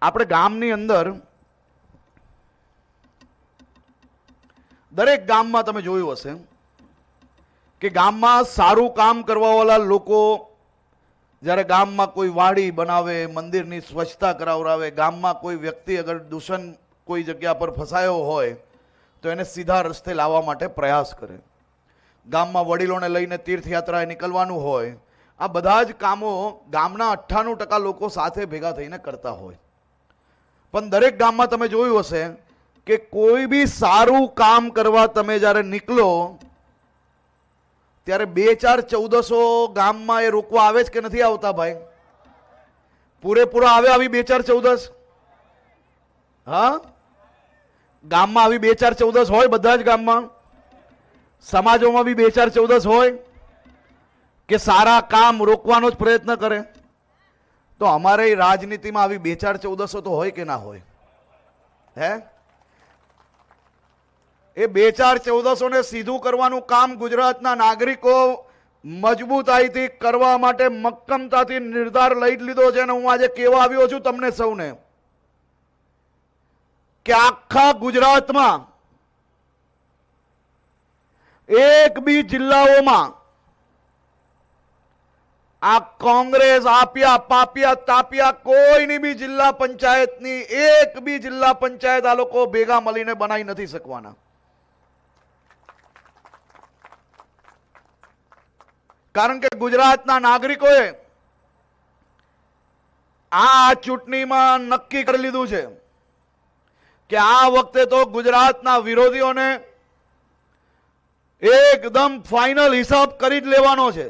આપણે ગામની અંદર દરેક ગામમાં તમે જોયું હશે કે ગામમાં સારું કામ કરવાવાળા લોકો જ્યારે ગામમાં કોઈ વાડી બનાવે, મંદિરની સ્વચ્છતા કરાવરાવે, ગામમાં કોઈ વ્યક્તિ અગર દૂષણ કોઈ જગ્યા પર ફસાયો હોય તો એને સીધા રસ્તે લાવવા માટે પ્રયાસ કરે. ગામમાં વડીલોને લઈને તીર્થયાત્રાએ નીકળવાનું હોય, આ બધા જ કામો ગામના 98% લોકો સાથે ભેગા થઈને કરતા હોય. પણ દરેક ગામમાં તમે જોયું હશે કે કોઈ બી સારું કામ કરવા તમે જ્યારે નીકળો ત્યારે 2-4-14 ગામમાં એ રોકવા આવે જ કે નથી આવતા ભાઈ? પૂરેપૂરા આવે આવી 2-4-14? હા, ગામમાં આવી 2-4-14 હોય બધા જ ગામમાં? સમાજોમાં બી 2-4-14 હોય કે સારા કામ રોકવાનો જ પ્રયત્ન કરે? તો અમારે રાજનીતિમાં આવી 2-4-14 તો હોય કે ના હોય? હે, એ 2-4-14 ને સીધું કરવાનું કામ ગુજરાતના નાગરિકો મજબૂતાઈથી કરવા માટે મક્કમતાથી નિર્ધાર લઈ લીધો છે. અને હું આજે કહેવા આવ્યો છું તમને સૌને કે આખા ગુજરાતમાં એક બી જિલ્લાઓમાં આ કોંગ્રેસ આપ્યા પાપ્યા તાપ્યા કોઈની બી જિલ્લા પંચાયતની એક બી જિલ્લા પંચાયત આ લોકો ભેગા મળીને બનાવી નથી શકવાના. કારણ કે ગુજરાતના નાગરિકોએ આ ચૂંટણીમાં નક્કી કરી લીધું છે કે આ વખતે તો ગુજરાતના વિરોધીઓને એકદમ ફાઇનલ હિસાબ કરી જ લેવાનો છે.